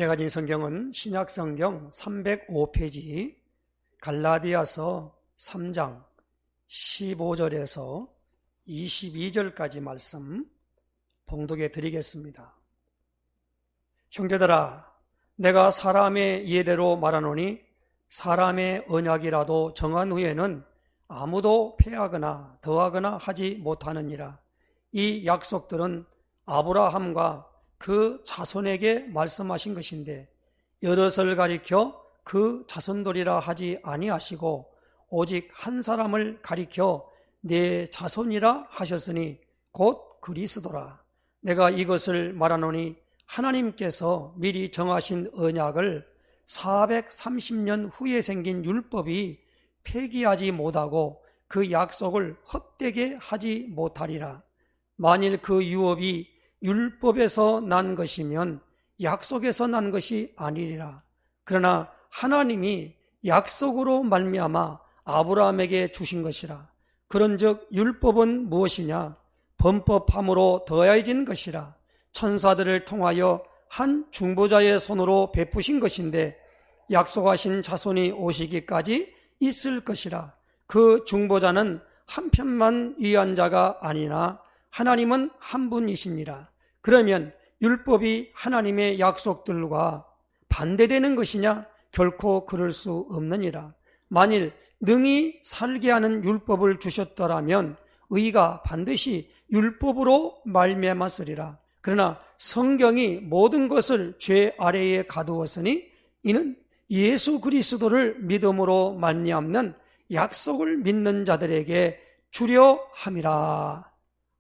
제가 가진 성경은 신약성경 305페이지 갈라디아서 3장 15절에서 22절까지 말씀 봉독해 드리겠습니다. 형제들아, 내가 사람의 예대로 말하노니 사람의 언약이라도 정한 후에는 아무도 패하거나 더하거나 하지 못하느니라. 이 약속들은 아브라함과 그 자손에게 말씀하신 것인데 여럿을 가리켜 그 자손들이라 하지 아니하시고 오직 한 사람을 가리켜 내 자손이라 하셨으니 곧 그리스도라. 내가 이것을 말하노니 하나님께서 미리 정하신 언약을 430년 후에 생긴 율법이 폐기하지 못하고 그 약속을 헛되게 하지 못하리라. 만일 그 유업이 율법에서 난 것이면 약속에서 난 것이 아니리라. 그러나 하나님이 약속으로 말미암아 아브라함에게 주신 것이라. 그런즉 율법은 무엇이냐? 범법함으로 더해진 것이라. 천사들을 통하여 한 중보자의 손으로 베푸신 것인데 약속하신 자손이 오시기까지 있을 것이라. 그 중보자는 한 편만 위한 자가 아니나 하나님은 한 분이시니라. 그러면 율법이 하나님의 약속들과 반대되는 것이냐? 결코 그럴 수 없느니라. 만일 능히 살게 하는 율법을 주셨더라면 의가 반드시 율법으로 말미암았으리라. 그러나 성경이 모든 것을 죄 아래에 가두었으니 이는 예수 그리스도를 믿음으로 말미암는 약속을 믿는 자들에게 주려 함이라.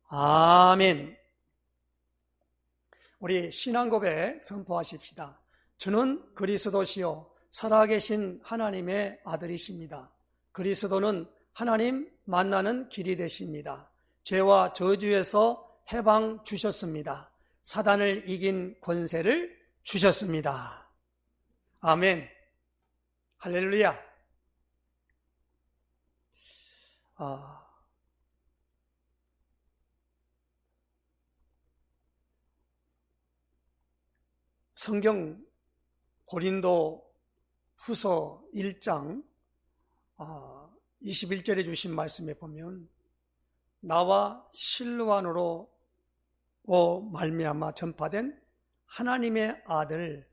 아멘. 우리 신앙고백 선포하십시다. 주는 그리스도시요 살아계신 하나님의 아들이십니다. 그리스도는 하나님 만나는 길이 되십니다. 죄와 저주에서 해방 주셨습니다. 사단을 이긴 권세를 주셨습니다. 아멘. 할렐루야. 성경 고린도 후서 1장 21절에 주신 말씀에 보면 나와 실로암으로 말미암아 전파된 하나님의 아들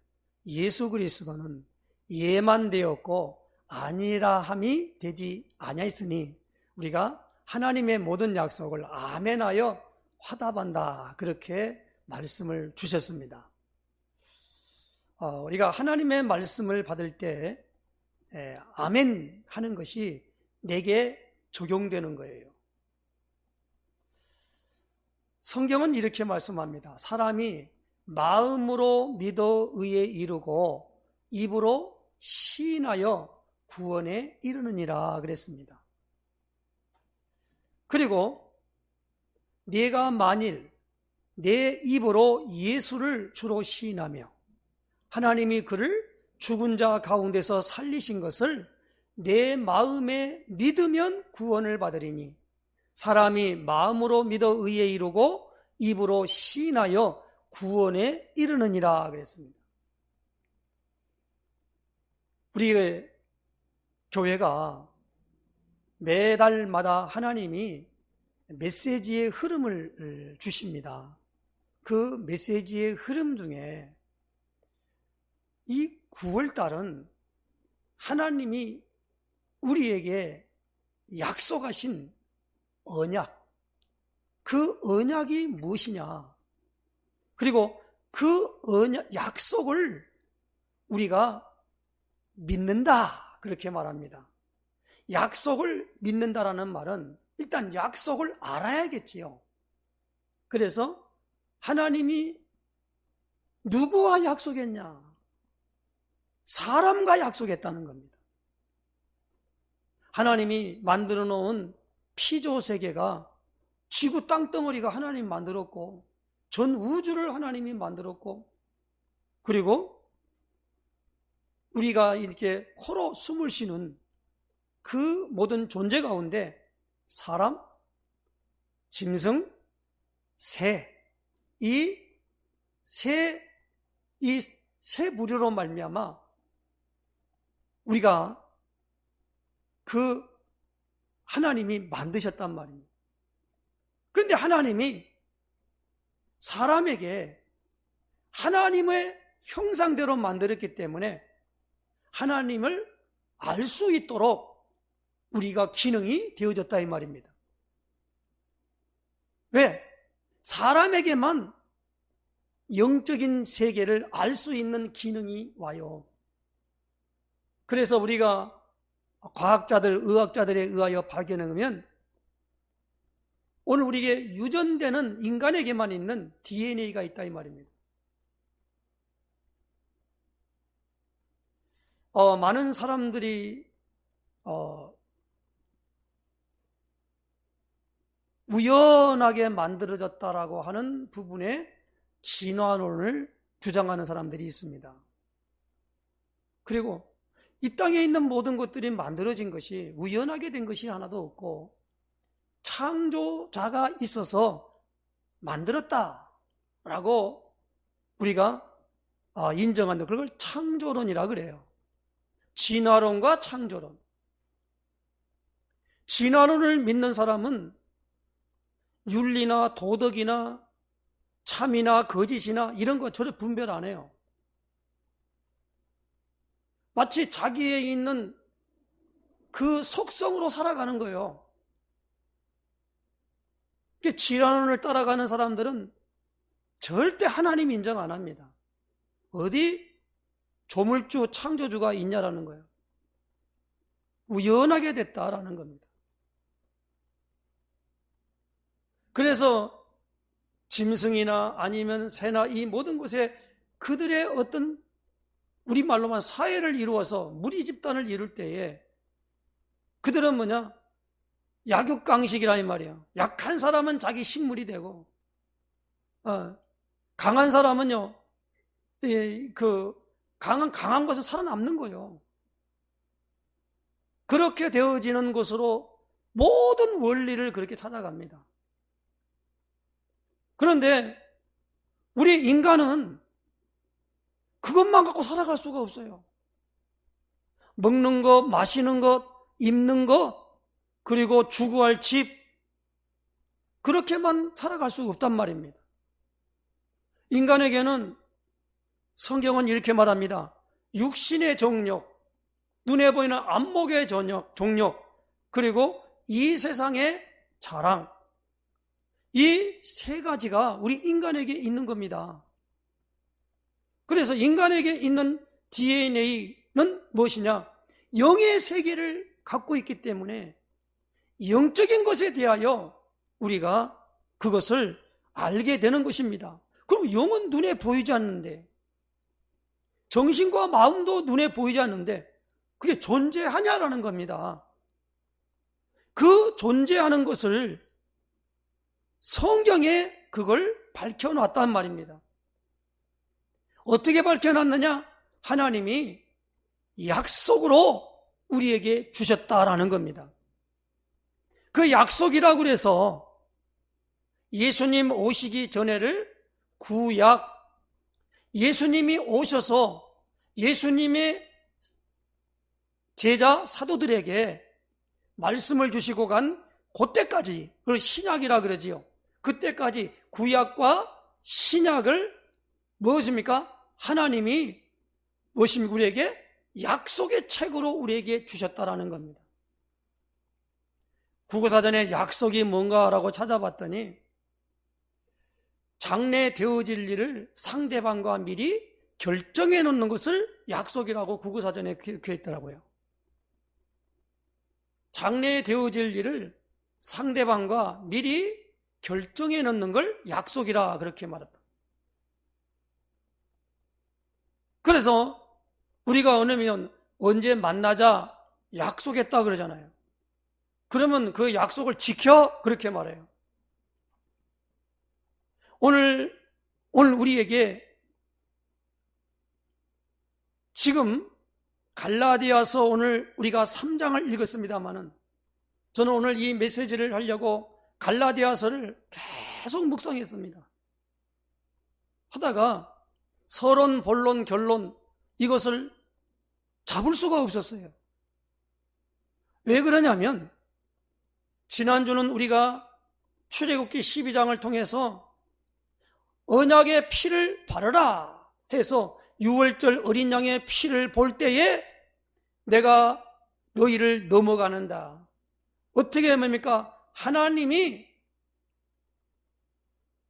예수 그리스도는 예만 되었고 아니라함이 되지 아니하였으니 우리가 하나님의 모든 약속을 아멘하여 화답한다. 그렇게 말씀을 주셨습니다. 우리가 하나님의 말씀을 받을 때 아멘 하는 것이 내게 적용되는 거예요. 성경은 이렇게 말씀합니다. 사람이 마음으로 믿어 의에 이르고 입으로 시인하여 구원에 이르느니라 그랬습니다. 그리고 내가 만일 내 입으로 예수를 주로 시인하며 하나님이 그를 죽은 자 가운데서 살리신 것을 내 마음에 믿으면 구원을 받으리니 사람이 마음으로 믿어 의에 이르고 입으로 시인하여 구원에 이르느니라 그랬습니다. 우리 교회가 매달마다 하나님이 메시지의 흐름을 주십니다. 그 메시지의 흐름 중에 이 9월달은 하나님이 우리에게 약속하신 언약, 그 언약이 무엇이냐? 그리고 그 언약, 약속을 우리가 믿는다. 그렇게 말합니다. 약속을 믿는다라는 말은 일단 약속을 알아야겠지요. 그래서 하나님이 누구와 약속했냐? 사람과 약속했다는 겁니다. 하나님이 만들어 놓은 피조 세계가 지구 땅덩어리가 하나님이 만들었고 전 우주를 하나님이 만들었고 그리고 우리가 이렇게 코로 숨을 쉬는 그 모든 존재 가운데 사람, 짐승, 새, 이 새 부류로 말미암아 우리가 그 하나님이 만드셨단 말입니다. 그런데 하나님이 사람에게 하나님의 형상대로 만들었기 때문에 하나님을 알 수 있도록 우리가 기능이 되어졌다 이 말입니다. 왜? 사람에게만 영적인 세계를 알 수 있는 기능이 와요. 그래서 우리가 과학자들, 의학자들에 의하여 발견해 보면 오늘 우리에게 유전되는 인간에게만 있는 DNA가 있다 이 말입니다. 많은 사람들이 우연하게 만들어졌다라고 하는 부분에 진화론을 주장하는 사람들이 있습니다. 그리고 이 땅에 있는 모든 것들이 만들어진 것이 우연하게 된 것이 하나도 없고 창조자가 있어서 만들었다라고 우리가 인정한다. 그걸 창조론이라 그래요. 진화론과 창조론. 진화론을 믿는 사람은 윤리나 도덕이나 참이나 거짓이나 이런 거 전혀 분별 안 해요. 마치 자기에 있는 그 속성으로 살아가는 거예요. 진화론을 따라가는 사람들은 절대 하나님 인정 안 합니다. 어디 조물주, 창조주가 있냐라는 거예요. 우연하게 됐다라는 겁니다. 그래서 짐승이나 아니면 새나 이 모든 곳에 그들의 어떤 우리말로만 사회를 이루어서 무리 집단을 이룰 때에 그들은 뭐냐? 약육강식이라 이 말이에요. 약한 사람은 자기 식물이 되고 강한 사람은요 강한 것은 살아남는 거예요. 그렇게 되어지는 것으로 모든 원리를 그렇게 찾아갑니다. 그런데 우리 인간은 그것만 갖고 살아갈 수가 없어요. 먹는 것, 마시는 것, 입는 것, 그리고 주거할 집, 그렇게만 살아갈 수 없단 말입니다. 인간에게는 성경은 이렇게 말합니다. 육신의 정욕, 눈에 보이는 안목의 정욕, 그리고 이 세상의 자랑, 이 세 가지가 우리 인간에게 있는 겁니다. 그래서 인간에게 있는 DNA는 무엇이냐? 영의 세계를 갖고 있기 때문에 영적인 것에 대하여 우리가 그것을 알게 되는 것입니다. 그럼 영은 눈에 보이지 않는데, 정신과 마음도 눈에 보이지 않는데 그게 존재하냐라는 겁니다. 그 존재하는 것을 성경에 그걸 밝혀놨단 말입니다. 어떻게 밝혀놨느냐? 하나님이 약속으로 우리에게 주셨다라는 겁니다. 그 약속이라고 해서 예수님 오시기 전에를 구약, 예수님이 오셔서 예수님의 제자 사도들에게 말씀을 주시고 간 그때까지, 그걸 신약이라 그러지요. 그때까지 구약과 신약을 무엇입니까? 하나님이 무엇입니까? 우리에게 약속의 책으로 우리에게 주셨다라는 겁니다. 국어사전에 약속이 뭔가라고 찾아봤더니 장래 되어질 일을 상대방과 미리 결정해 놓는 것을 약속이라고 국어사전에 기록했더라고요. 장래 되어질 일을 상대방과 미리 결정해 놓는 걸 약속이라 그렇게 말했다. 그래서 우리가 언제 만나자 약속했다 그러잖아요. 그러면 그 약속을 지켜 그렇게 말해요. 오늘 우리에게 지금 갈라디아서 오늘 우리가 3장을 읽었습니다마는 저는 오늘 이 메시지를 하려고 갈라디아서를 계속 묵상했습니다. 하다가 서론, 본론, 결론 이것을 잡을 수가 없었어요. 왜 그러냐면 지난주는 우리가 출애굽기 12장을 통해서 언약의 피를 바르라 해서 유월절 어린 양의 피를 볼 때에 내가 너희를 넘어가는다. 어떻게 합니까? 하나님이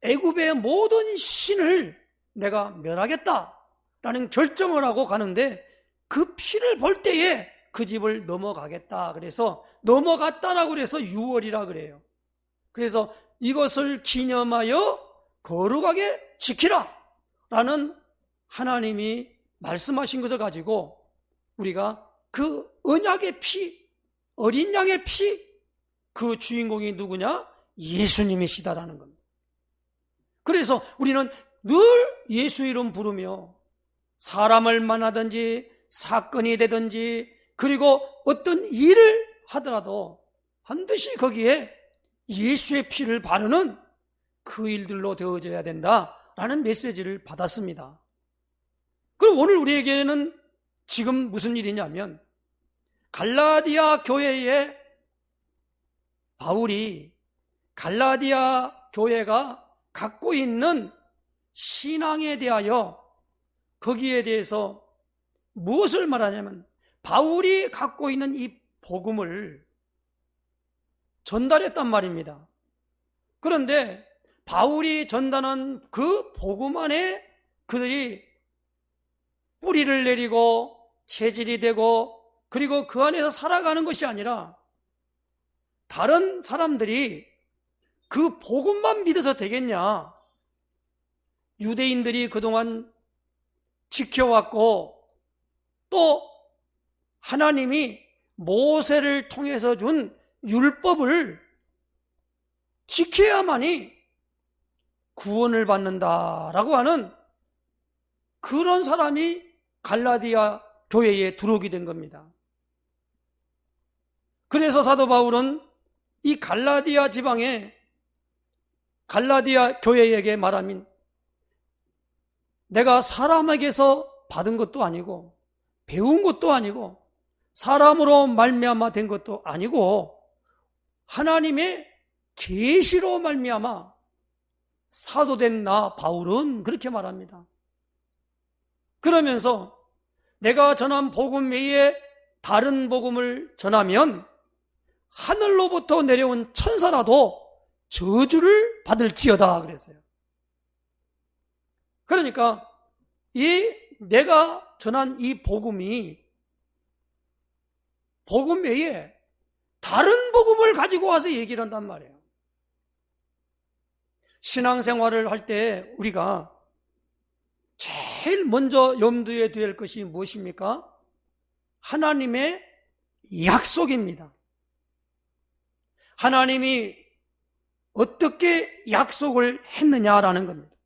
애굽의 모든 신을 내가 멸하겠다라는 결정을 하고 가는데 그 피를 볼 때에 그 집을 넘어가겠다. 그래서 넘어갔다라고 그래서 유월이라 그래요. 그래서 이것을 기념하여 거룩하게 지키라 라는 하나님이 말씀하신 것을 가지고 우리가 그 언약의 피, 어린 양의 피, 그 주인공이 누구냐? 예수님이시다라는 겁니다. 그래서 우리는 늘 예수 이름 부르며 사람을 만나든지 사건이 되든지 그리고 어떤 일을 하더라도 반드시 거기에 예수의 피를 바르는 그 일들로 되어져야 된다라는 메시지를 받았습니다. 그럼 오늘 우리에게는 지금 무슨 일이냐면 갈라디아 교회에 바울이 갈라디아 교회가 갖고 있는 신앙에 대하여 거기에 대해서 무엇을 말하냐면 바울이 갖고 있는 이 복음을 전달했단 말입니다. 그런데 바울이 전달한 그 복음 안에 그들이 뿌리를 내리고 체질이 되고 그리고 그 안에서 살아가는 것이 아니라 다른 사람들이 그 복음만 믿어서 되겠냐? 유대인들이 그동안 지켜왔고 또 하나님이 모세를 통해서 준 율법을 지켜야만이 구원을 받는다라고 하는 그런 사람이 갈라디아 교회에 들어오게 된 겁니다. 그래서 사도 바울은 이 갈라디아 지방에 갈라디아 교회에게 말하면 내가 사람에게서 받은 것도 아니고 배운 것도 아니고 사람으로 말미암아 된 것도 아니고 하나님의 계시로 말미암아 사도된 나 바울은 그렇게 말합니다. 그러면서 내가 전한 복음 외에 다른 복음을 전하면 하늘로부터 내려온 천사라도 저주를 받을지어다 그랬어요. 그러니까 내가 전한 이 복음이 복음 외에 다른 복음을 가지고 와서 얘기를 한단 말이에요. 신앙생활을 할 때 우리가 제일 먼저 염두에 둘 것이 무엇입니까? 하나님의 약속입니다. 하나님이 어떻게 약속을 했느냐라는 겁니다.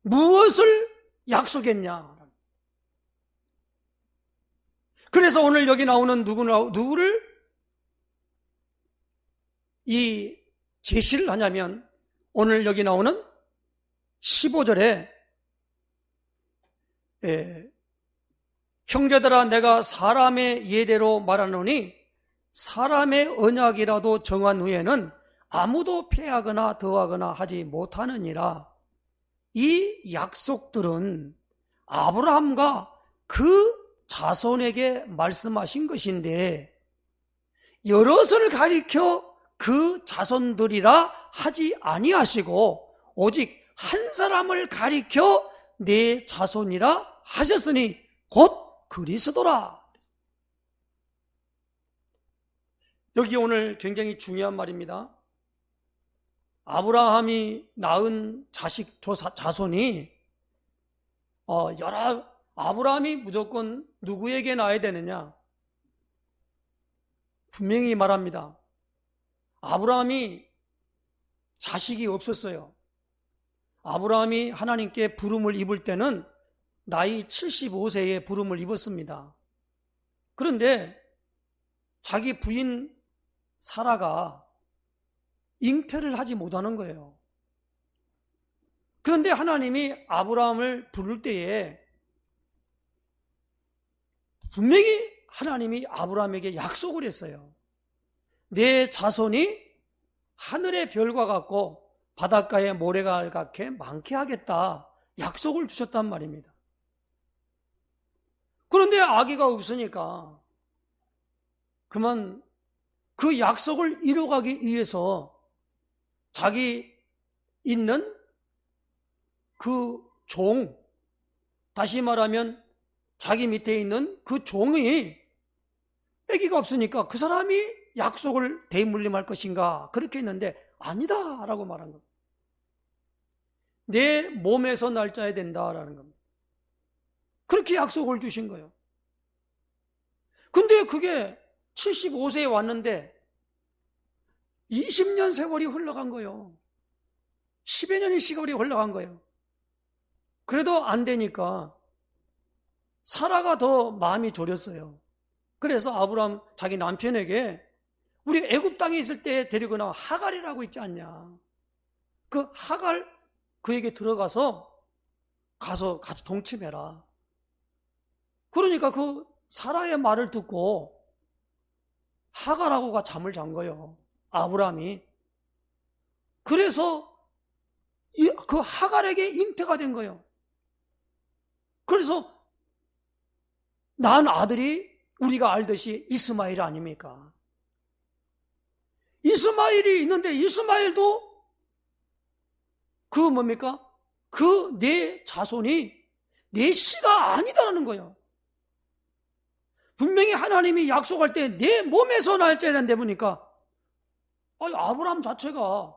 무엇을 약속했냐? 그래서 오늘 여기 나오는 누구를 이 제시를 하냐면 오늘 여기 나오는 15절에 형제들아 내가 사람의 예대로 말하노니 사람의 언약이라도 정한 후에는 아무도 패하거나 더하거나 하지 못하느니라. 이 약속들은 아브라함과 그 자손에게 말씀하신 것인데 여럿을 가리켜 그 자손들이라 하지 아니하시고 오직 한 사람을 가리켜 내 자손이라 하셨으니 곧 그리스도라. 여기 오늘 굉장히 중요한 말입니다. 아브라함이 낳은 자손이 아브라함이 무조건 누구에게 낳아야 되느냐? 분명히 말합니다. 아브라함이 자식이 없었어요. 아브라함이 하나님께 부름을 입을 때는 나이 75세에 부름을 입었습니다. 그런데 자기 부인 사라가 잉태를 하지 못하는 거예요. 그런데 하나님이 아브라함을 부를 때에 분명히 하나님이 아브라함에게 약속을 했어요. 내 자손이 하늘의 별과 같고 바닷가의 모래가 같게 많게 하겠다, 약속을 주셨단 말입니다. 그런데 아기가 없으니까 그만 그 약속을 이뤄가기 위해서 자기 있는 그 종, 다시 말하면 자기 밑에 있는 그 종이 아기가 없으니까 그 사람이 약속을 대물림할 것인가 그렇게 했는데 아니다 라고 말한 겁니다. 내 몸에서 날짜야 된다라는 겁니다. 그렇게 약속을 주신 거예요. 근데 그게 75세에 왔는데 20년 세월이 흘러간 거예요. 10여 년의 시간이 흘러간 거예요. 그래도 안 되니까 사라가 더 마음이 졸였어요. 그래서 아브라함 자기 남편에게 우리 애굽 땅에 있을 때 데리고 나온 하갈이라고 있지 않냐. 그 하갈 그에게 들어가서 같이 동침해라. 그러니까 그 사라의 말을 듣고 하갈하고가 잠을 잔 거예요. 아브라함이. 그래서 그 하갈에게 잉태가 된 거예요. 그래서 낳은 아들이 우리가 알듯이 이스마엘 아닙니까? 이스마엘이 있는데 이스마엘도 그 뭡니까? 그 내 자손이 내 씨가 아니다라는 거예요. 분명히 하나님이 약속할 때 내 몸에서 날짜야 된다 보니까 아브라함 자체가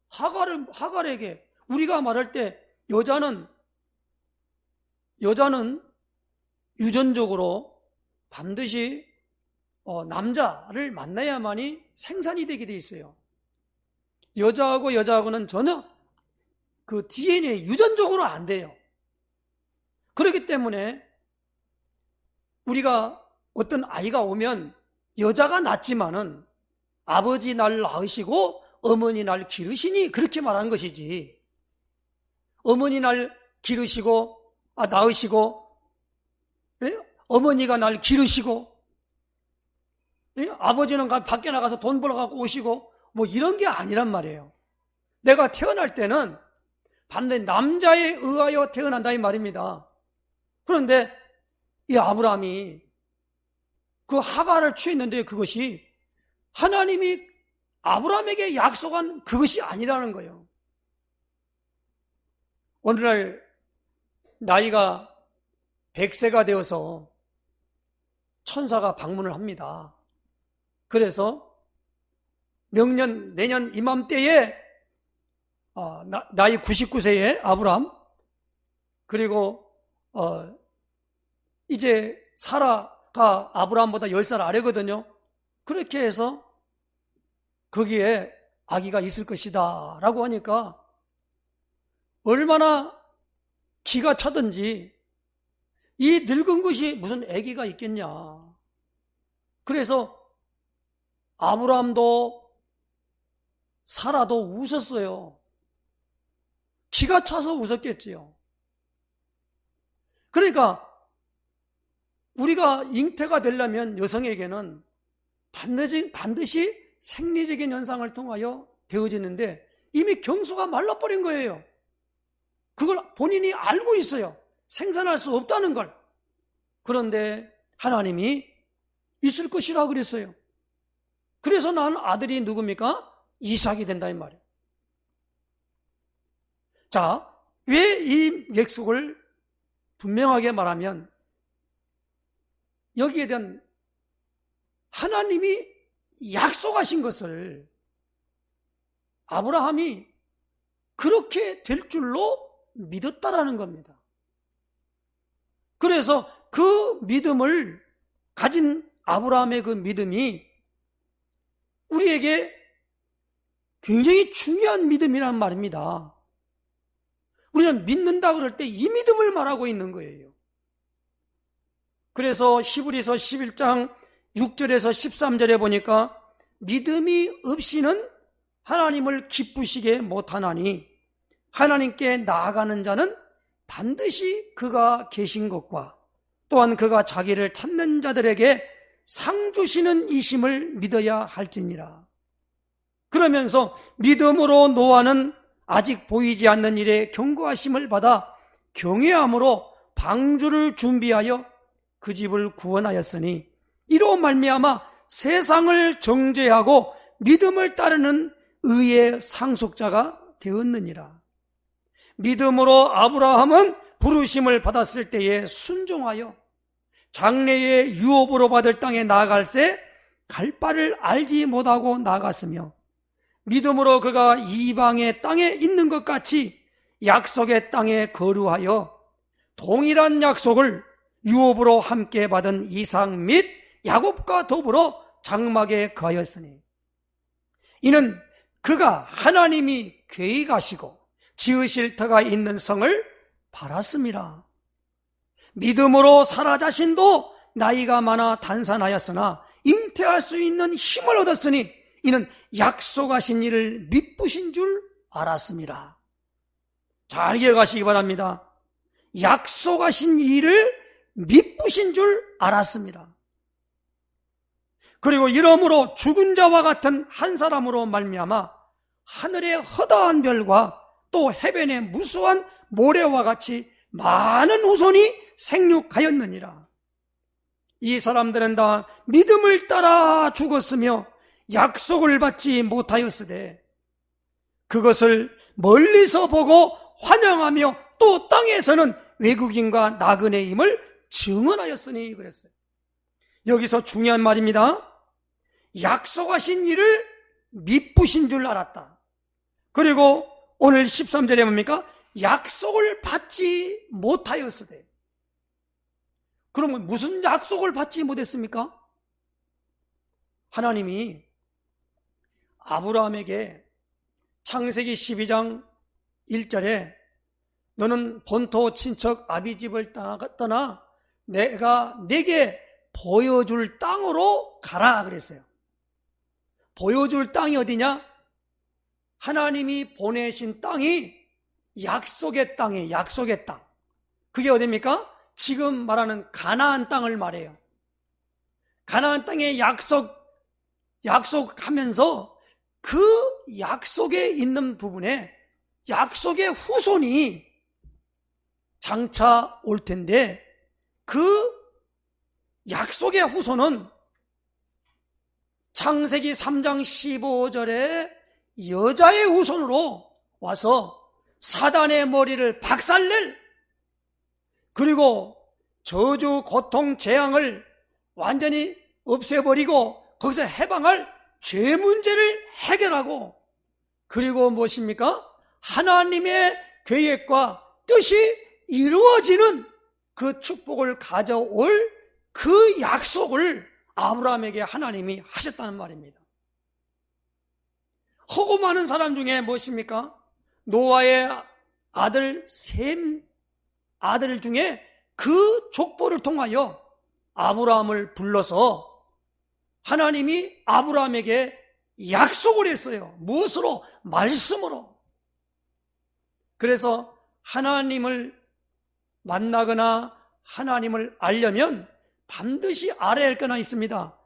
하갈에게 우리가 말할 때 여자는 유전적으로 반드시 남자를 만나야만이 생산이 되게 돼 있어요. 여자하고는 전혀 그 DNA 유전적으로 안 돼요. 그렇기 때문에 우리가 어떤 아이가 오면 여자가 낳지만은 아버지 날 낳으시고 어머니 날 기르시니 그렇게 말하는 것이지, 어머니 날 기르시고 낳으시고 어머니가 날 기르시고 아버지는 밖에 나가서 돈 벌어갖고 오시고 뭐 이런 게 아니란 말이에요. 내가 태어날 때는 반드시 남자에 의하여 태어난다 이 말입니다. 그런데 이 아브라함이 그 하갈을 취했는데 그것이 하나님이 아브라함에게 약속한 그것이 아니라는 거예요. 오늘날 나이가 100세가 되어서 천사가 방문을 합니다. 그래서 내년 이맘때에 나이 99세의 아브라함, 그리고 이제 사라가 아브라함보다 10살 아래거든요. 그렇게 해서 거기에 아기가 있을 것이다 라고 하니까 얼마나 기가 차든지 이 늙은 것이 무슨 아기가 있겠냐. 그래서 아브라함도 사라도 웃었어요. 기가 차서 웃었겠지요. 그러니까 우리가 잉태가 되려면 여성에게는 반드시 생리적인 현상을 통하여 되어지는데 이미 경수가 말라버린 거예요. 그걸 본인이 알고 있어요. 생산할 수 없다는 걸. 그런데 하나님이 있을 것이라 그랬어요. 그래서 난 아들이 누굽니까? 이삭이 된다 이 말이에요. 자, 왜 이 약속을 분명하게 말하면 여기에 대한 하나님이 약속하신 것을 아브라함이 그렇게 될 줄로 믿었다라는 겁니다. 그래서 그 믿음을 가진 아브라함의 그 믿음이 우리에게 굉장히 중요한 믿음이란 말입니다. 우리는 믿는다 그럴 때 이 믿음을 말하고 있는 거예요. 그래서 히브리서 11장 6절에서 13절에 보니까 믿음이 없이는 하나님을 기쁘시게 못하나니 하나님께 나아가는 자는 반드시 그가 계신 것과 또한 그가 자기를 찾는 자들에게 상 주시는 이심을 믿어야 할지니라. 그러면서 믿음으로 노아는 아직 보이지 않는 일에 경고하심을 받아 경외함으로 방주를 준비하여 그 집을 구원하였으니 이로 말미암아 세상을 정죄하고 믿음을 따르는 의의 상속자가 되었느니라. 믿음으로 아브라함은 부르심을 받았을 때에 순종하여 장래의 유업으로 받을 땅에 나아갈새 갈 바를 알지 못하고 나아갔으며 믿음으로 그가 이방의 땅에 있는 것 같이 약속의 땅에 거류하여 동일한 약속을 유업으로 함께 받은 이삭 및 야곱과 더불어 장막에 거하였으니 이는 그가 하나님이 계획하시고 지으실 터가 있는 성을 바랐음이라. 믿음으로 사라 자신도 나이가 많아 단산하였으나 잉태할 수 있는 힘을 얻었으니 이는 약속하신 일을 미쁘신 줄 알았음이라. 잘 기억하시기 바랍니다. 약속하신 일을 미쁘신 줄 알았습니다. 그리고 이러므로 죽은 자와 같은 한 사람으로 말미암아 하늘의 허다한 별과 또 해변의 무수한 모래와 같이 많은 후손이 생육하였느니라. 이 사람들은 다 믿음을 따라 죽었으며 약속을 받지 못하였으되 그것을 멀리서 보고 환영하며 또 땅에서는 외국인과 나그네임을 증언하였으니 그랬어요. 여기서 중요한 말입니다. 약속하신 일을 미쁘신 줄 알았다. 그리고 오늘 13절에 뭡니까? 약속을 받지 못하였으되. 그러면 무슨 약속을 받지 못했습니까? 하나님이 아브라함에게 창세기 12장 1절에 너는 본토 친척 아비 집을 떠나 내가 내게 보여줄 땅으로 가라 그랬어요. 보여줄 땅이 어디냐? 하나님이 보내신 땅이 약속의 땅이에요. 약속의 땅. 그게 어디입니까? 지금 말하는 가나안 땅을 말해요. 가나안 땅에 약속하면서 그 약속에 있는 부분에 약속의 후손이 장차 올 텐데 그 약속의 후손은 창세기 3장 15절에 여자의 후손으로 와서 사단의 머리를 박살낼, 그리고 저주, 고통, 재앙을 완전히 없애버리고 거기서 해방할 죄 문제를 해결하고, 그리고 무엇입니까? 하나님의 계획과 뜻이 이루어지는 그 축복을 가져올 그 약속을 아브라함에게 하나님이 하셨다는 말입니다. 허구 많은 사람 중에 무엇입니까? 노아의 아들 셈 아들 중에 그 족보를 통하여 아브라함을 불러서 하나님이 아브라함에게 약속을 했어요. 무엇으로? 말씀으로. 그래서 하나님을 만나거나 하나님을 알려면 반드시 알아야 할 거나 있습니다.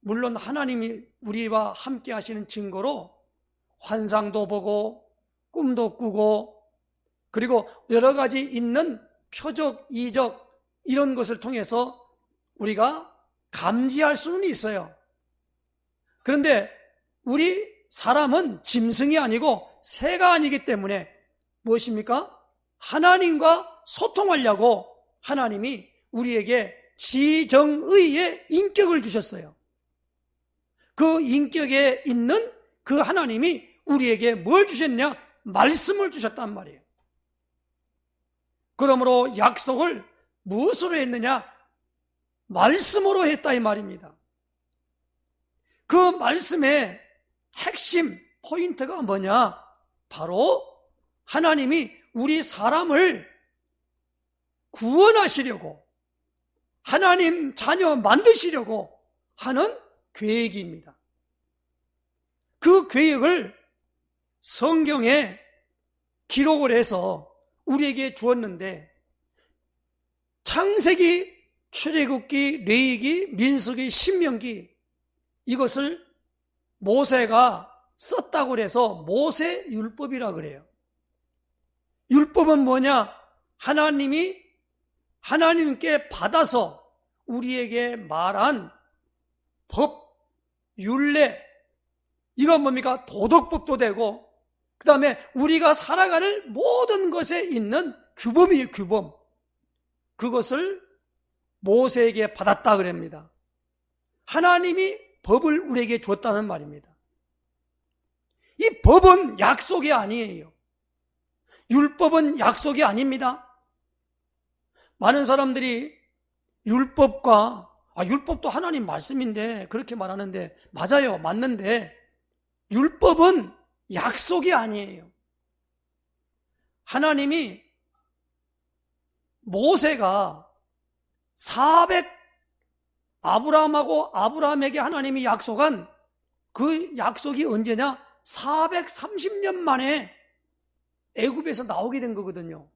물론 하나님이 우리와 함께 하시는 증거로 환상도 보고 꿈도 꾸고 그리고 여러 가지 있는 표적, 이적 이런 것을 통해서 우리가 감지할 수는 있어요. 그런데 우리 사람은 짐승이 아니고 새가 아니기 때문에 무엇입니까? 하나님과 소통하려고 하나님이 우리에게 지정의의 인격을 주셨어요. 그 인격에 있는 그 하나님이 우리에게 뭘 주셨냐? 말씀을 주셨단 말이에요. 그러므로 약속을 무엇으로 했느냐? 말씀으로 했다 이 말입니다. 그 말씀의 핵심 포인트가 뭐냐? 바로 하나님이 우리 사람을 구원하시려고 하나님 자녀 만드시려고 하는 계획입니다. 그 계획을 성경에 기록을 해서 우리에게 주었는데 창세기, 출애굽기, 레위기, 민수기, 신명기 이것을 모세가 썼다고 해서 모세 율법이라 그래요. 율법은 뭐냐? 하나님께 받아서 우리에게 말한 법, 율례, 이건 뭡니까? 도덕법도 되고 그 다음에 우리가 살아가는 모든 것에 있는 규범이에요. 규범. 그것을 모세에게 받았다 그럽니다. 하나님이 법을 우리에게 줬다는 말입니다. 이 법은 약속이 아니에요. 율법은 약속이 아닙니다. 많은 사람들이 율법도 하나님 말씀인데 그렇게 말하는데 맞아요. 맞는데 율법은 약속이 아니에요. 하나님이 모세가 아브라함에게 하나님이 약속한 그 약속이 언제냐? 430년 만에 애굽에서 나오게 된 거거든요.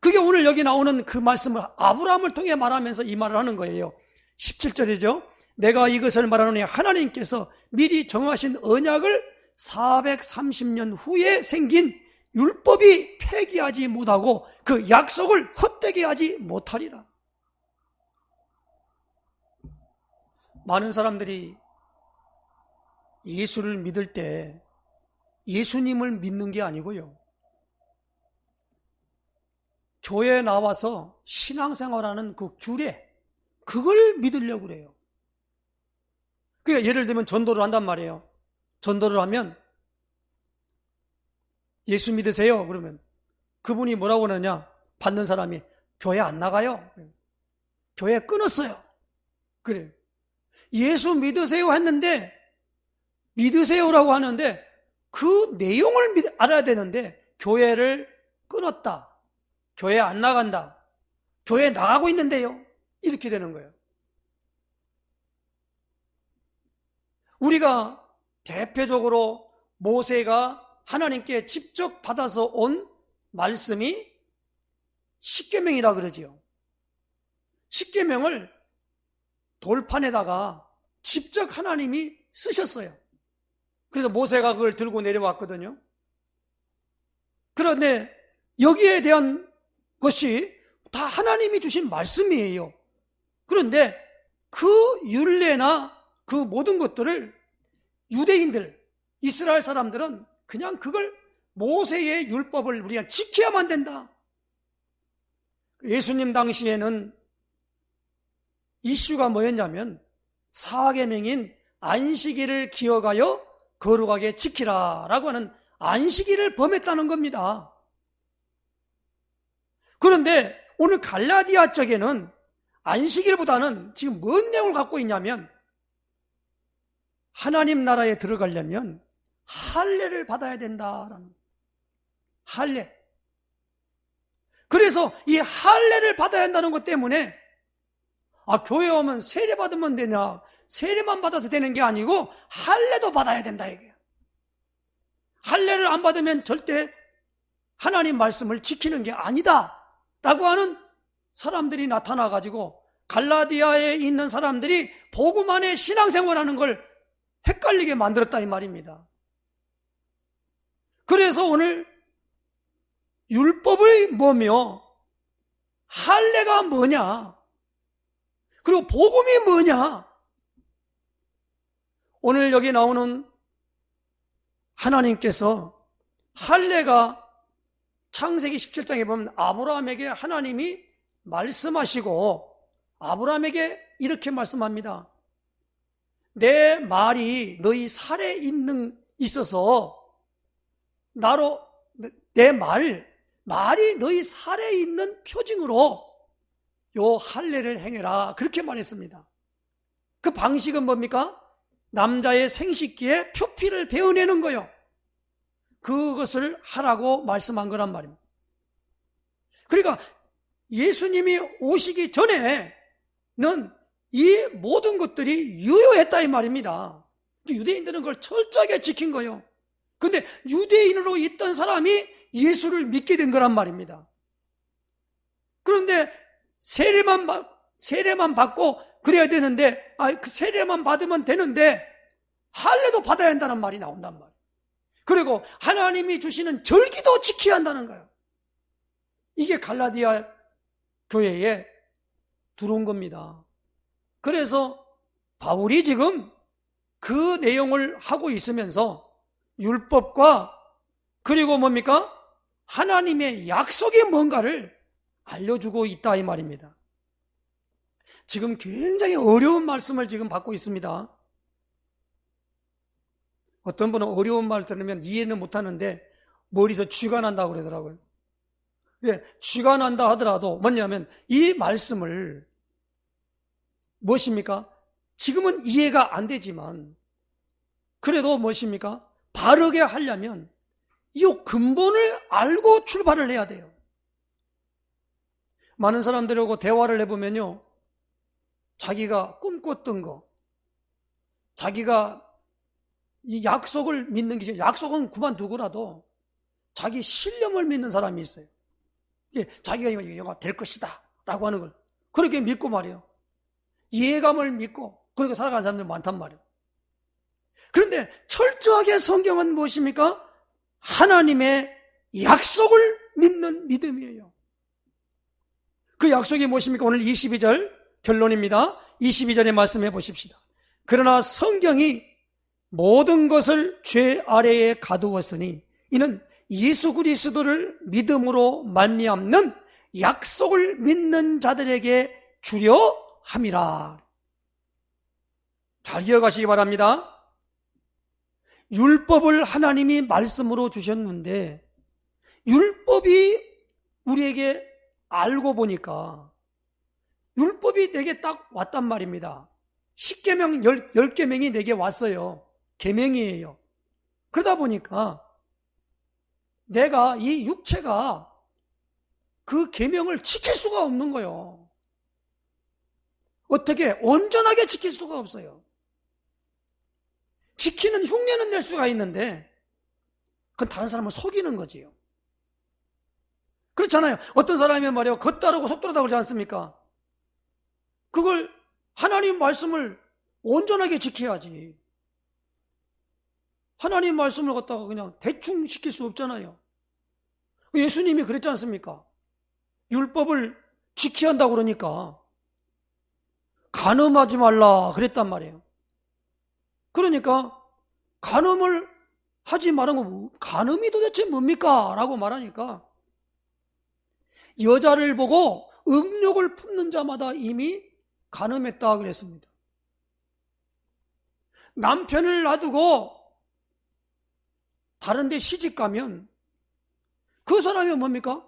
그게 오늘 여기 나오는 그 말씀을 아브라함을 통해 말하면서 이 말을 하는 거예요. 17절이죠. 내가 이것을 말하노니 하나님께서 미리 정하신 언약을 430년 후에 생긴 율법이 폐기하지 못하고 그 약속을 헛되게 하지 못하리라. 많은 사람들이 예수를 믿을 때 예수님을 믿는 게 아니고요, 교회에 나와서 신앙생활하는 그 규례, 그걸 믿으려고 그래요. 그러니까 예를 들면 전도를 한단 말이에요. 전도를 하면 예수 믿으세요? 그러면 그분이 뭐라고 하느냐? 받는 사람이 교회 안 나가요. 교회 끊었어요. 그래요. 예수 믿으세요 했는데, 믿으세요라고 하는데 그 내용을 알아야 되는데 교회를 끊었다, 교회 안 나간다, 교회 나가고 있는데요, 이렇게 되는 거예요. 우리가 대표적으로 모세가 하나님께 직접 받아서 온 말씀이 십계명이라 그러지요. 십계명을 돌판에다가 직접 하나님이 쓰셨어요. 그래서 모세가 그걸 들고 내려왔거든요. 그런데 여기에 대한 것이 다 하나님이 주신 말씀이에요. 그런데 그 율례나 그 모든 것들을 유대인들, 이스라엘 사람들은 그냥 그걸 모세의 율법을 우리가 지켜야만 된다. 예수님 당시에는 이슈가 뭐였냐면 사계명인 안식일을 기억하여 거룩하게 지키라 라고 하는 안식일을 범했다는 겁니다. 그런데 오늘 갈라디아 쪽에는 안식일보다는 지금 뭔 내용을 갖고 있냐면 하나님 나라에 들어가려면 할례를 받아야 된다라는, 할례. 그래서 이 할례를 받아야 한다는 것 때문에 교회 오면 세례 받으면 되냐, 세례만 받아서 되는 게 아니고 할례도 받아야 된다 이거예요. 할례를 안 받으면 절대 하나님 말씀을 지키는 게 아니다 라고 하는 사람들이 나타나가지고 갈라디아에 있는 사람들이 복음 안에 신앙생활하는 걸 헷갈리게 만들었다 이 말입니다. 그래서 오늘 율법이 뭐며 할례가 뭐냐, 그리고 복음이 뭐냐, 오늘 여기 나오는 하나님께서 할례가 창세기 17장에 보면 아브라함에게 하나님이 말씀하시고 아브라함에게 이렇게 말씀합니다. 내 말이 너희 살에 있어서 나로 내 말이 너희 살에 있는 표징으로 요 할례를 행해라, 그렇게 말했습니다. 그 방식은 뭡니까? 남자의 생식기에 표피를 베어내는 거예요. 그것을 하라고 말씀한 거란 말입니다. 그러니까 예수님이 오시기 전에는 이 모든 것들이 유효했다 이 말입니다. 유대인들은 그걸 철저하게 지킨 거예요. 근데 유대인으로 있던 사람이 예수를 믿게 된 거란 말입니다. 그런데 세례만 받고 그래야 되는데, 그 세례만 받으면 되는데 할례도 받아야 한다는 말이 나온단 말이에요. 그리고 하나님이 주시는 절기도 지켜야 한다는 거예요. 이게 갈라디아 교회에 들어온 겁니다. 그래서 바울이 지금 그 내용을 하고 있으면서 율법과 그리고 뭡니까? 하나님의 약속이 뭔가를 알려주고 있다 이 말입니다. 지금 굉장히 어려운 말씀을 지금 받고 있습니다. 어떤 분은 어려운 말 들으면 이해는 못하는데 머리에서 쥐가 난다고 그러더라고요. 쥐가 난다 하더라도 뭐냐면 이 말씀을 무엇입니까? 지금은 이해가 안 되지만 그래도 무엇입니까? 바르게 하려면 이 근본을 알고 출발을 해야 돼요. 많은 사람들하고 대화를 해보면요, 자기가 꿈꿨던 거, 자기가 이 약속을 믿는 게, 약속은 그만두고라도 자기 신념을 믿는 사람이 있어요. 자기가 이거 될 것이다 라고 하는 걸 그렇게 믿고 말이에요. 이해감을 믿고 그렇게 살아가는 사람들 많단 말이에요. 그런데 철저하게 성경은 무엇입니까? 하나님의 약속을 믿는 믿음이에요. 그 약속이 무엇입니까? 오늘 22절 결론입니다. 22절에 말씀해 보십시다. 그러나 성경이 모든 것을 죄 아래에 가두었으니 이는 예수 그리스도를 믿음으로 말미암는 약속을 믿는 자들에게 주려 함이라. 잘 기억하시기 바랍니다. 율법을 하나님이 말씀으로 주셨는데 율법이 우리에게 알고 보니까 율법이 내게 딱 왔단 말입니다. 10계명, 10계명이 내게 왔어요. 계명이에요. 그러다 보니까 내가 이 육체가 그 계명을 지킬 수가 없는 거예요. 어떻게 온전하게 지킬 수가 없어요. 지키는 흉내는 낼 수가 있는데 그건 다른 사람을 속이는 거지요. 그렇잖아요. 어떤 사람이 말이에요, 겉다르고 속다르다고 그러지 않습니까? 그걸 하나님 말씀을 온전하게 지켜야지. 하나님 말씀을 갖다가 그냥 대충 시킬 수 없잖아요. 예수님이 그랬지 않습니까? 율법을 지켜야 한다고 그러니까 간음하지 말라 그랬단 말이에요. 그러니까 간음을 하지 말라고, 간음이 도대체 뭡니까? 라고 말하니까 여자를 보고 음욕을 품는 자마다 이미 간음했다 그랬습니다. 남편을 놔두고 다른 데 시집 가면 그 사람이 뭡니까?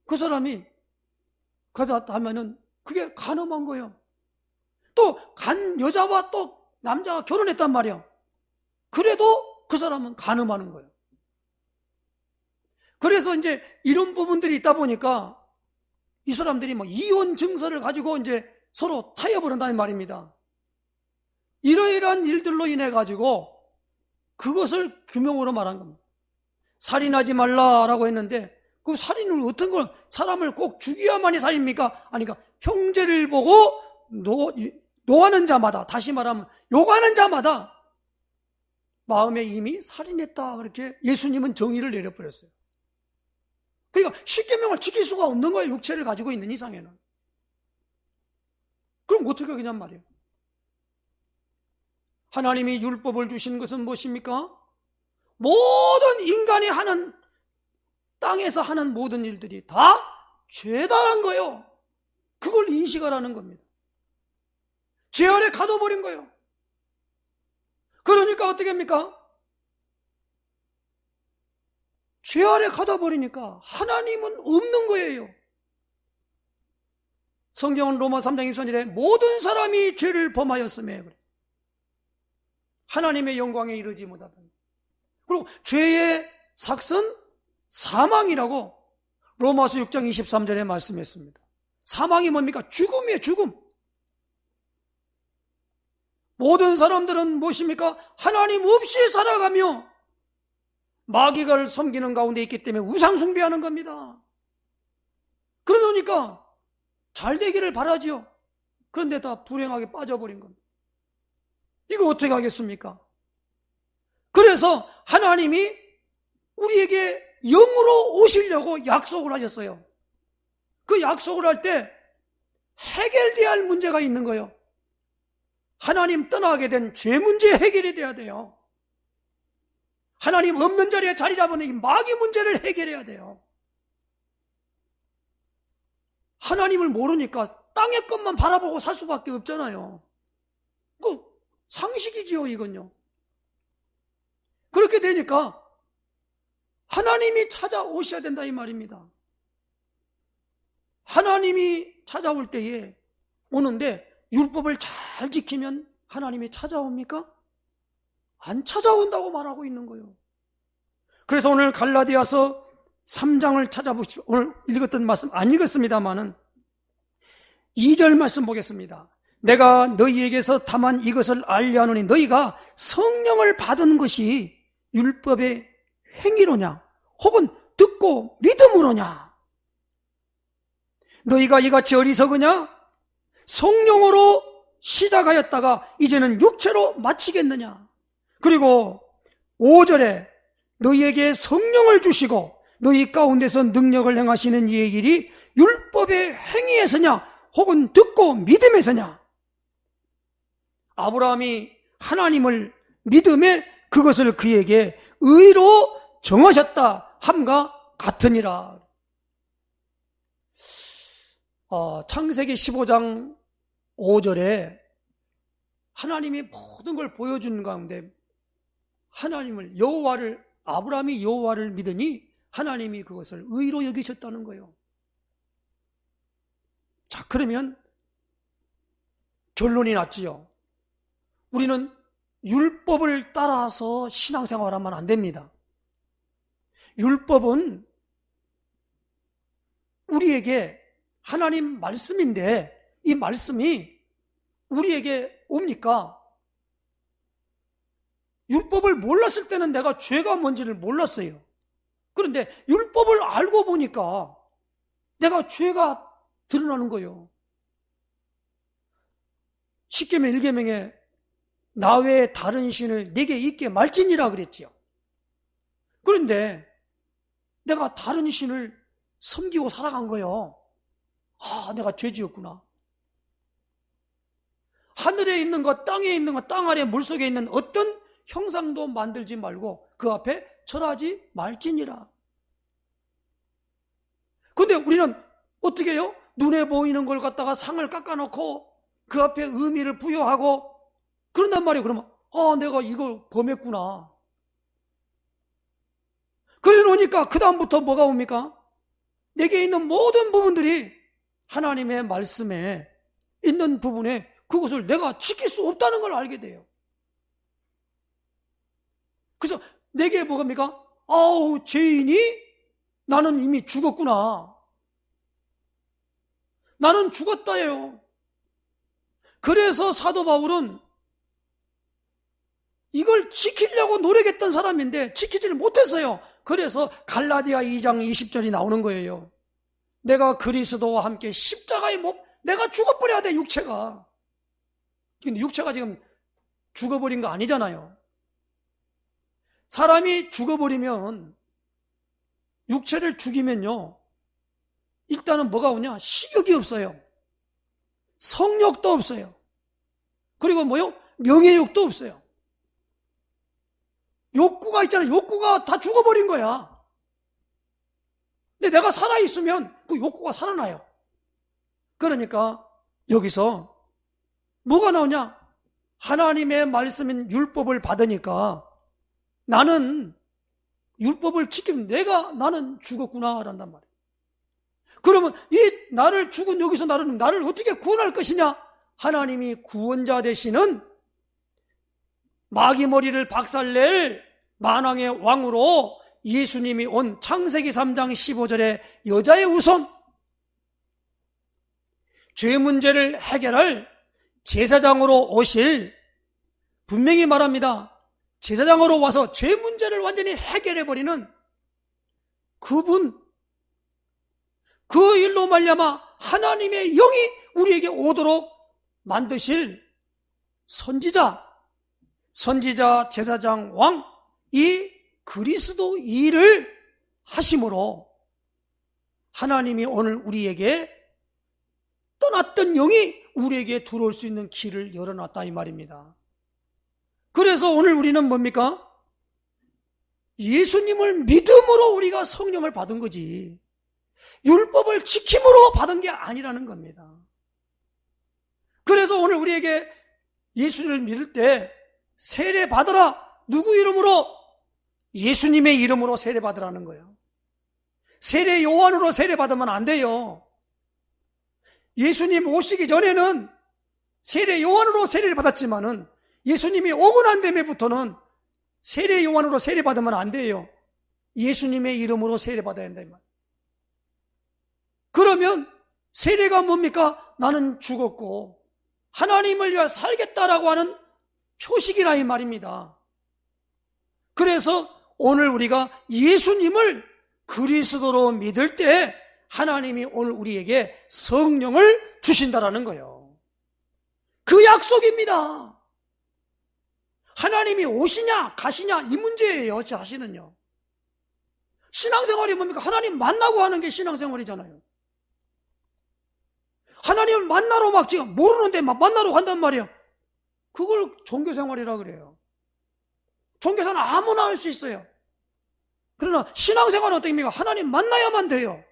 그 사람이 가다 하면은 그게 간음한 거예요. 또 간 여자와 또 남자가 결혼했단 말이에요. 그래도 그 사람은 간음하는 거예요. 그래서 이제 이런 부분들이 있다 보니까 이 사람들이 뭐 이혼 증서를 가지고 이제 서로 타협을 한다는 말입니다. 이러이러한 일들로 인해 가지고 그것을 규명으로 말한 겁니다. 살인하지 말라라고 했는데 그 살인을 어떤 걸, 사람을 꼭 죽여야만이 살인입니까? 아니, 그러니까 형제를 보고 노하는 자마다, 다시 말하면 욕하는 자마다 마음에 이미 살인했다, 그렇게 예수님은 정의를 내려버렸어요. 그러니까 십계명을 지킬 수가 없는 거예요. 육체를 가지고 있는 이상에는. 그럼 어떻게 하겠냔 말이에요. 하나님이 율법을 주신 것은 무엇입니까? 모든 인간이 하는, 땅에서 하는 모든 일들이 다 죄다란 거예요. 그걸 인식하라는 겁니다. 죄 아래 가둬버린 거예요. 그러니까 어떻게 합니까? 죄 아래 가둬버리니까 하나님은 없는 거예요. 성경은 로마 3장 24절에 모든 사람이 죄를 범하였음에 하나님의 영광에 이르지 못하다. 그리고 죄의 삭은 사망이라고 로마서 6장 23절에 말씀했습니다. 사망이 뭡니까? 죽음이에요. 죽음. 모든 사람들은 무엇입니까? 하나님 없이 살아가며 마귀를 섬기는 가운데 있기 때문에 우상 숭배하는 겁니다. 그러니까 잘 되기를 바라지요. 그런데 다 불행하게 빠져버린 겁니다. 이거 어떻게 하겠습니까? 그래서 하나님이 우리에게 영으로 오시려고 약속을 하셨어요. 그 약속을 할 때 해결돼야 할 문제가 있는 거예요. 하나님 떠나게 된 죄 문제 해결이 돼야 돼요. 하나님 없는 자리에 자리 잡은 이 마귀 문제를 해결해야 돼요. 하나님을 모르니까 땅의 것만 바라보고 살 수밖에 없잖아요. 그 상식이지요, 이건요. 그렇게 되니까 하나님이 찾아오셔야 된다 이 말입니다. 하나님이 찾아올 때에 오는데 율법을 잘 지키면 하나님이 찾아옵니까? 안 찾아온다고 말하고 있는 거예요. 그래서 오늘 갈라디아서 3장을 찾아보십시오. 오늘 읽었던 말씀 안 읽었습니다만은 2절 말씀 보겠습니다. 내가 너희에게서 다만 이것을 알려 하노니 너희가 성령을 받은 것이 율법의 행위로냐 혹은 듣고 믿음으로냐. 너희가 이같이 어리석으냐? 성령으로 시작하였다가 이제는 육체로 마치겠느냐. 그리고 5절에 너희에게 성령을 주시고 너희 가운데서 능력을 행하시는 이의 일이 율법의 행위에서냐 혹은 듣고 믿음에서냐. 아브라함이 하나님을 믿음에 그것을 그에게 의로 정하셨다 함과 같으니라. 창세기 15장 5절에 하나님이 모든 걸 보여주는 가운데 하나님을 아브라함이 여호와를 믿으니 하나님이 그것을 의로 여기셨다는 거예요. 자, 그러면 결론이 났지요. 우리는 율법을 따라서 신앙생활하면 안 됩니다. 율법은 우리에게 하나님 말씀인데 이 말씀이 우리에게 옵니까? 율법을 몰랐을 때는 내가 죄가 뭔지를 몰랐어요. 그런데 율법을 알고 보니까 내가 죄가 드러나는 거예요. 10계명 1계명에 나 외에 다른 신을 내게 있게 말지니라 그랬지요. 그런데 내가 다른 신을 섬기고 살아간 거예요. 내가 죄지었구나. 하늘에 있는 것, 땅에 있는 것, 땅 아래 물속에 있는 어떤 형상도 만들지 말고 그 앞에 절하지 말지니라. 근데 우리는 어떻게 해요? 눈에 보이는 걸 갖다가 상을 깎아놓고 그 앞에 의미를 부여하고 그런단 말이에요. 그러면 내가 이걸 범했구나. 그래 놓으니까 그 다음부터 뭐가 옵니까? 내게 있는 모든 부분들이 하나님의 말씀에 있는 부분에 그것을 내가 지킬 수 없다는 걸 알게 돼요. 그래서 내게 뭐갑니까? 죄인이 나는 이미 죽었구나. 나는 죽었다예요. 그래서 사도 바울은 이걸 지키려고 노력했던 사람인데 지키지를 못했어요. 그래서 갈라디아 2장 20절이 나오는 거예요. 내가 그리스도와 함께 십자가에 내가 죽어버려야 돼, 육체가. 근데 육체가 지금 죽어버린 거 아니잖아요. 사람이 죽어버리면, 육체를 죽이면요, 일단은 뭐가 오냐? 식욕이 없어요. 성욕도 없어요. 그리고 명예욕도 없어요. 욕구가 있잖아요. 욕구가 다 죽어버린 거야. 근데 내가 살아있으면 그 욕구가 살아나요. 그러니까 여기서 뭐가 나오냐? 하나님의 말씀인 율법을 받으니까 나는 율법을 지키면 나는 죽었구나란단 말이에요. 그러면 이 나를 죽은 여기서 나를 어떻게 구원할 것이냐? 하나님이 구원자 되시는 마귀 머리를 박살낼 만왕의 왕으로 예수님이 온 창세기 3장 15절에 여자의 후손, 죄 문제를 해결할 제사장으로 오실, 분명히 말합니다. 제사장으로 와서 죄 문제를 완전히 해결해버리는 그분, 그 일로 말미암아 하나님의 영이 우리에게 오도록 만드실 선지자, 제사장, 왕, 이 그리스도 일을 하심으로 하나님이 오늘 우리에게 떠났던 영이 우리에게 들어올 수 있는 길을 열어놨다 이 말입니다. 그래서 오늘 우리는 뭡니까? 예수님을 믿음으로 우리가 성령을 받은 거지 율법을 지킴으로 받은 게 아니라는 겁니다. 그래서 오늘 우리에게 예수를 믿을 때 세례 받으라. 누구 이름으로? 예수님의 이름으로 세례 받으라는 거예요. 세례 요한으로 세례 받으면 안 돼요. 예수님 오시기 전에는 세례 요한으로 세례를 받았지만은 예수님이 오고 난 다음에부터는 세례 요한으로 세례 받으면 안 돼요. 예수님의 이름으로 세례 받아야 한다 이 말. 그러면 세례가 뭡니까? 나는 죽었고 하나님을 위해 살겠다라고 하는 표식이라 이 말입니다. 그래서 오늘 우리가 예수님을 그리스도로 믿을 때 하나님이 오늘 우리에게 성령을 주신다라는 거예요. 그 약속입니다. 하나님이 오시냐 가시냐 이 문제예요. 자신은요. 신앙생활이 뭡니까? 하나님 만나고 하는 게 신앙생활이잖아요. 하나님을 만나러 막 지금 모르는데 막 만나러 간단 말이에요. 그걸 종교생활이라 그래요. 종교생활은 아무나 할 수 있어요. 그러나 신앙생활은 어떻습니까? 하나님 만나야만 돼요.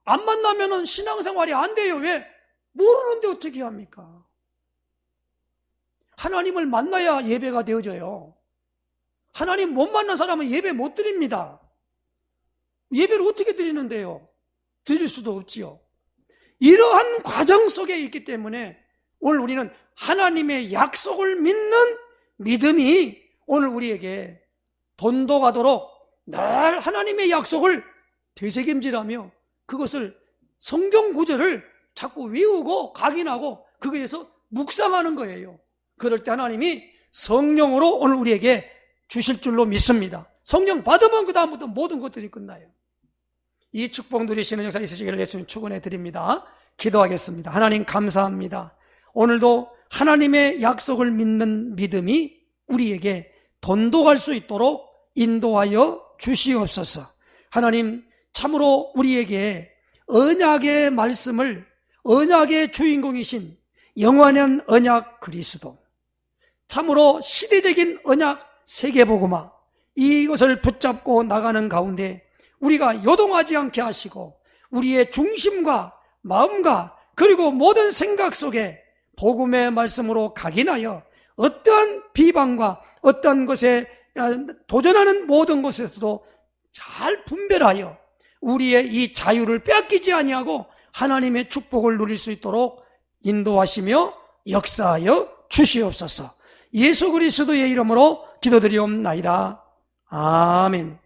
안 만나면은 신앙생활이 안 돼요. 왜? 모르는데 어떻게 합니까? 하나님을 만나야 예배가 되어져요. 하나님 못 만난 사람은 예배 못 드립니다. 예배를 어떻게 드리는데요? 드릴 수도 없지요. 이러한 과정 속에 있기 때문에 오늘 우리는 하나님의 약속을 믿는 믿음이 오늘 우리에게 돈독하도록 늘 하나님의 약속을 되새김질하며 그것을 성경 구절을 자꾸 외우고 각인하고 거기에서 묵상하는 거예요. 그럴 때 하나님이 성령으로 오늘 우리에게 주실 줄로 믿습니다. 성령 받으면 그 다음부터 모든 것들이 끝나요. 이 축복 누리시는 역사 있으시기를 예수님 축원해 드립니다. 기도하겠습니다. 하나님 감사합니다. 오늘도 하나님의 약속을 믿는 믿음이 우리에게 돈독할 수 있도록 인도하여 주시옵소서. 하나님 참으로 우리에게 언약의 말씀을 언약의 주인공이신 영원한 언약 그리스도, 참으로 시대적인 언약 세계복음화 이것을 붙잡고 나가는 가운데 우리가 요동하지 않게 하시고 우리의 중심과 마음과 그리고 모든 생각 속에 복음의 말씀으로 각인하여 어떠한 비방과 어떠한 것에 도전하는 모든 것에서도 잘 분별하여 우리의 이 자유를 빼앗기지 아니하고 하나님의 축복을 누릴 수 있도록 인도하시며 역사하여 주시옵소서. 예수 그리스도의 이름으로 기도드리옵나이다. 아멘.